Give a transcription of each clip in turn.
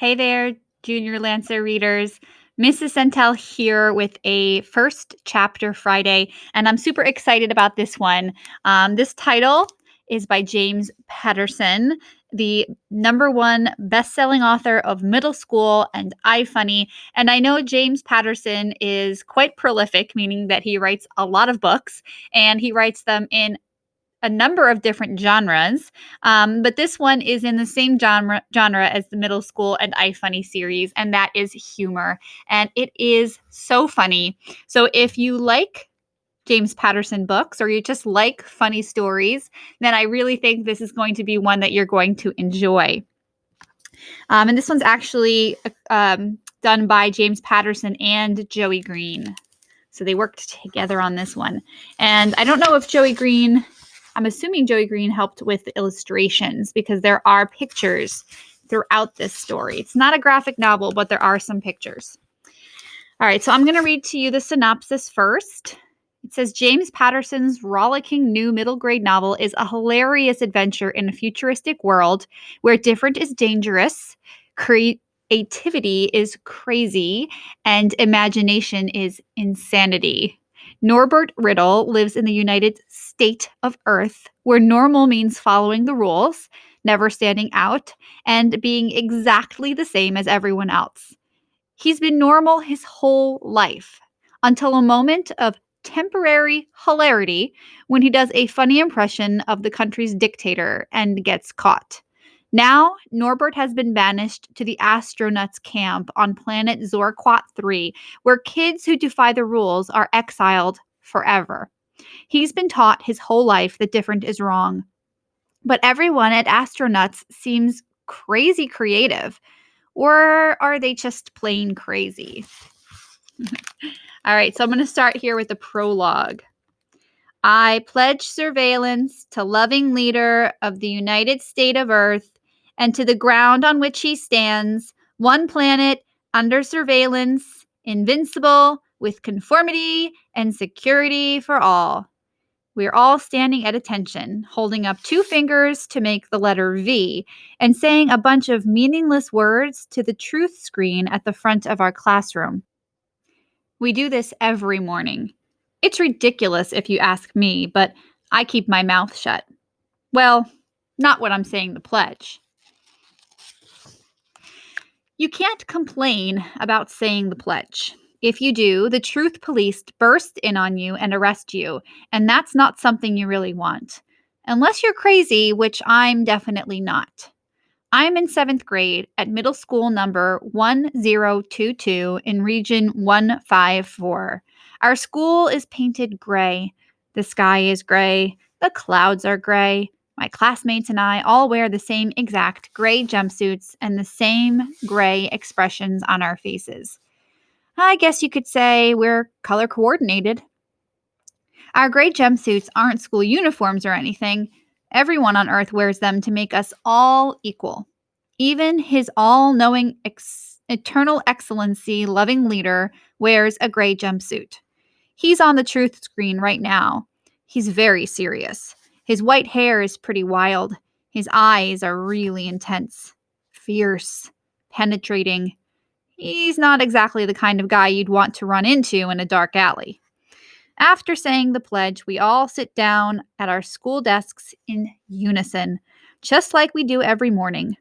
Hey there, Junior Lancer readers. Mrs. Sental here with a first chapter Friday, and I'm super excited about this one. This title is by James Patterson, the #1 best-selling author of middle school and iFunny. And I know James Patterson is quite prolific, meaning that he writes a lot of books, and he writes them in a number of different genres, but this one is in the same genre as the middle school and iFunny series, and that is humor. And it is so funny. So if you like James Patterson books or you just like funny stories, then I really think this is going to be one that you're going to enjoy. And this one's actually done by James Patterson and Joey Green. So they worked together on this one. And I don't know if I'm assuming Joey Green helped with the illustrations because there are pictures throughout this story. It's not a graphic novel, but there are some pictures. All right, so I'm going to read to you the synopsis first. It says, James Patterson's rollicking new middle grade novel is a hilarious adventure in a futuristic world where different is dangerous, creativity is crazy, and imagination is insanity. Norbert Riddle lives in the United State of Earth, where normal means following the rules, never standing out, and being exactly the same as everyone else. He's been normal his whole life, until a moment of temporary hilarity when he does a funny impression of the country's dictator and gets caught. Now, Norbert has been banished to the astronauts camp on planet Zorquat 3, where kids who defy the rules are exiled forever. He's been taught his whole life that different is wrong. But everyone at astronauts seems crazy creative. Or are they just plain crazy? All right, so I'm going to start here with the prologue. I pledge surveillance to loving leader of the United State of Earth and to the ground on which he stands, one planet under surveillance, invincible, with conformity and security for all. We're all standing at attention, holding up 2 fingers to make the letter V, and saying a bunch of meaningless words to the truth screen at the front of our classroom. We do this every morning. It's ridiculous if you ask me, but I keep my mouth shut. Well, not when I'm saying the pledge. You can't complain about saying the pledge. If you do, the truth police burst in on you and arrest you, and that's not something you really want. Unless you're crazy, which I'm definitely not. I'm in 7th grade at middle school number 1022 in region 154. Our school is painted gray. The sky is gray. The clouds are gray. My classmates and I all wear the same exact gray jumpsuits and the same gray expressions on our faces. I guess you could say we're color coordinated. Our gray jumpsuits aren't school uniforms or anything. Everyone on Earth wears them to make us all equal. Even his all-knowing, eternal excellency loving leader wears a gray jumpsuit. He's on the truth screen right now. He's very serious. His white hair is pretty wild. His eyes are really intense, fierce, penetrating. He's not exactly the kind of guy you'd want to run into in a dark alley. After saying the pledge, we all sit down at our school desks in unison, just like we do every morning.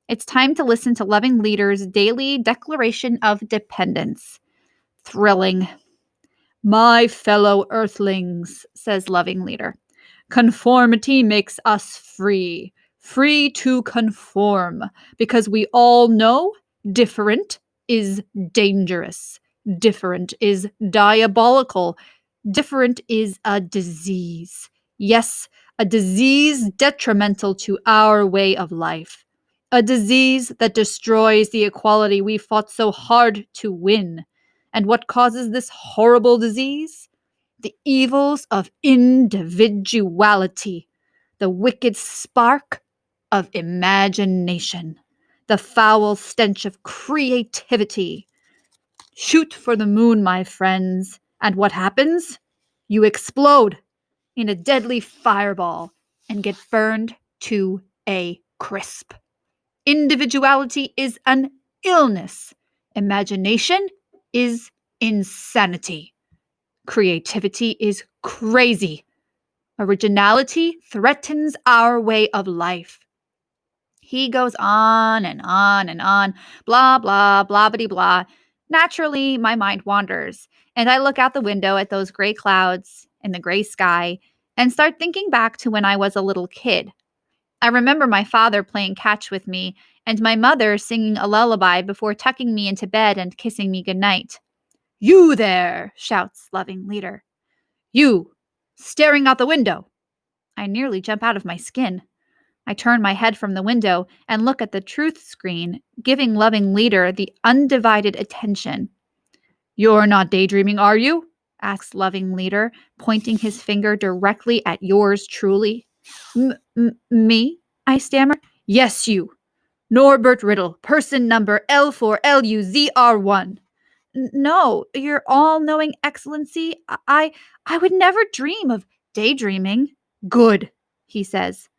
It's time to listen to Loving Leader's daily declaration of dependence. Thrilling. My fellow Earthlings, says Loving Leader, conformity makes us free. Free to conform, because we all know different is dangerous. Different is diabolical. Different is a disease. Yes, a disease detrimental to our way of life. A disease that destroys the equality we fought so hard to win. And what causes this horrible disease? The evils of individuality, the wicked spark of imagination, the foul stench of creativity. Shoot for the moon, my friends, and what happens? You explode in a deadly fireball and get burned to a crisp. Individuality is an illness. Imagination is insanity. Creativity is crazy. Originality threatens our way of life. He goes on and on and on, blah, blah, blah, bitty, blah. Naturally, my mind wanders, and I look out the window at those gray clouds and the gray sky and start thinking back to when I was a little kid. I remember my father playing catch with me and my mother singing a lullaby before tucking me into bed and kissing me goodnight. "You there!" shouts loving leader. "You, staring out the window!" I nearly jump out of my skin. I turn my head from the window and look at the truth screen, giving loving leader the undivided attention. "You're not daydreaming, are you?" asks loving leader, pointing his finger directly at yours truly. Me? I stammer. "Yes, you. Norbert Riddle, person number L4LUZR1. No, your all-knowing excellency, I would never dream of daydreaming." "Good," he says,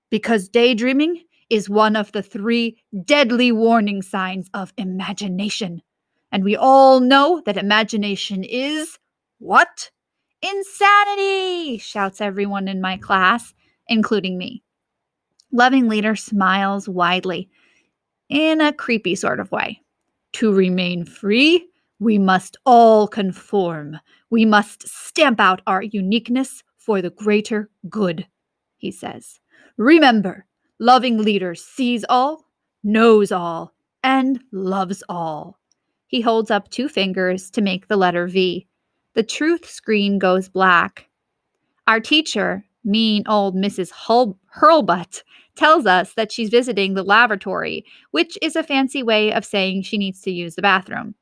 "because daydreaming is one of the 3 deadly warning signs of imagination. And we all know that imagination is what?" "Insanity!" shouts everyone in my class, including me. Loving leader smiles widely, in a creepy sort of way. "To remain free, we must all conform. We must stamp out our uniqueness for the greater good," he says. "Remember, loving leader sees all, knows all, and loves all." He holds up 2 fingers to make the letter V. The truth screen goes black. Our teacher, mean old Mrs. Hurlbutt, tells us that she's visiting the lavatory, which is a fancy way of saying she needs to use the bathroom.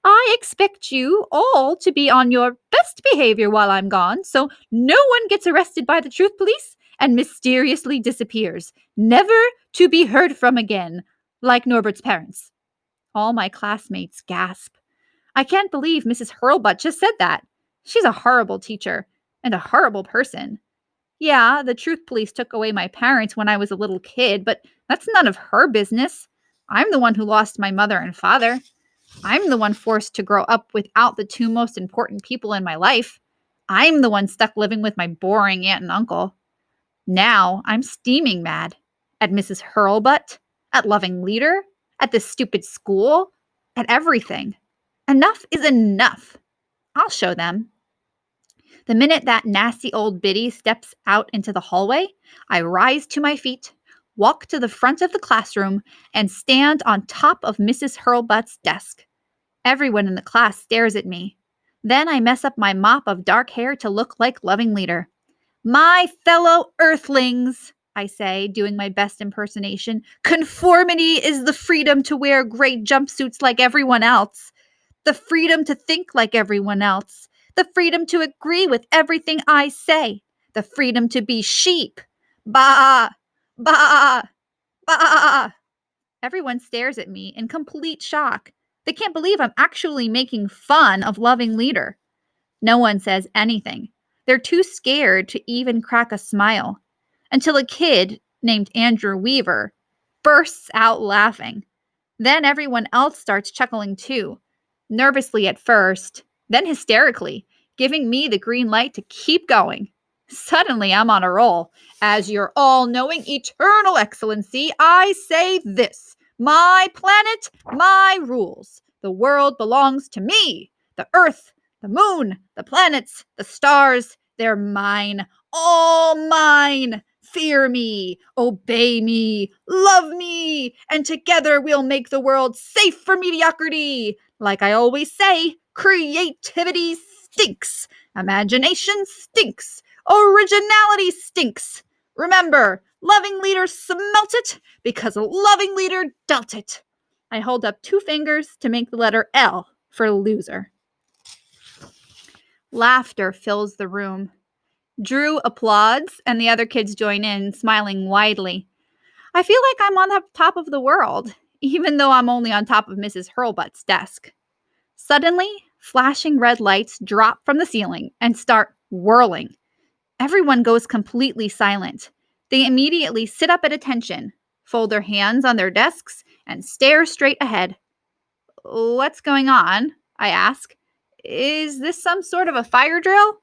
"I expect you all to be on your best behavior while I'm gone, so no one gets arrested by the truth police and mysteriously disappears, never to be heard from again, like Norbert's parents." All my classmates gasp. I can't believe Mrs. Hurlbutt just said that. She's a horrible teacher and a horrible person. Yeah, the truth police took away my parents when I was a little kid, but that's none of her business. I'm the one who lost my mother and father. I'm the one forced to grow up without the 2 most important people in my life. I'm the one stuck living with my boring aunt and uncle. Now I'm steaming mad at Mrs. Hurlbutt, at Loving Leader, at this stupid school, at everything. Enough is enough. I'll show them. The minute that nasty old biddy steps out into the hallway, I rise to my feet, walk to the front of the classroom, and stand on top of Mrs. Hurlbutt's desk. Everyone in the class stares at me. Then I mess up my mop of dark hair to look like Loving Leader. "My fellow Earthlings," I say, doing my best impersonation, "conformity is the freedom to wear great jumpsuits like everyone else. The freedom to think like everyone else. The freedom to agree with everything I say. The freedom to be sheep. Bah! Bah! Bah!" Everyone stares at me in complete shock. They can't believe I'm actually making fun of Loving Leader. No one says anything. They're too scared to even crack a smile. Until a kid named Andrew Weaver bursts out laughing. Then everyone else starts chuckling too. Nervously at first, then hysterically, giving me the green light to keep going. Suddenly, I'm on a roll. "As your all-knowing eternal excellency, I say this. My planet, my rules. The world belongs to me. The earth, the moon, the planets, the stars, they're mine. All mine. Fear me, obey me, love me, and together we'll make the world safe for mediocrity. Like I always say, creativity stinks. Imagination stinks. Originality stinks. Remember, Loving Leader smelt it because a loving leader dealt it." I hold up 2 fingers to make the letter L for loser. Laughter fills the room. Drew applauds, and the other kids join in, smiling widely. I feel like I'm on the top of the world, even though I'm only on top of Mrs. Hurlbutt's desk. Suddenly, flashing red lights drop from the ceiling and start whirling. Everyone goes completely silent. They immediately sit up at attention, fold their hands on their desks, and stare straight ahead. What's going on? I ask. Is this some sort of a fire drill?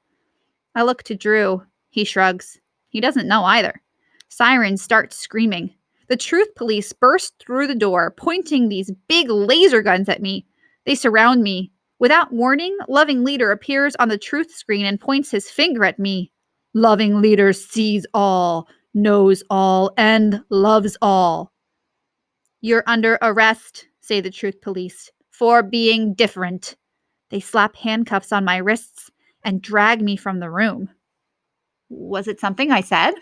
I look to Drew. He shrugs. He doesn't know either. Sirens start screaming. The truth police burst through the door, pointing these big laser guns at me. They surround me. Without warning, Loving Leader appears on the truth screen and points his finger at me. Loving Leader sees all, knows all, and loves all. You're under arrest, say the truth police, for being different. They slap handcuffs on my wrists and drag me from the room. Was it something I said?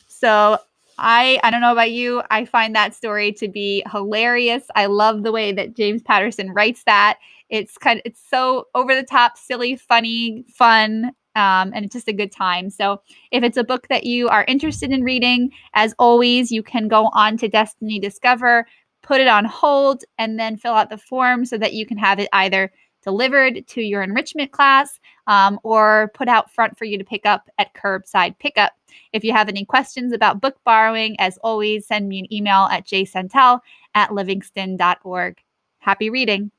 So I don't know about you. I find that story to be hilarious. I love the way that James Patterson writes that. It's so over the top, silly, funny, fun, and it's just a good time. So if it's a book that you are interested in reading, as always, you can go on to Destiny Discover, put it on hold, and then fill out the form so that you can have it either delivered to your enrichment class or put out front for you to pick up at curbside pickup. If you have any questions about book borrowing, as always, send me an email at jsental@livingston.org. Happy reading.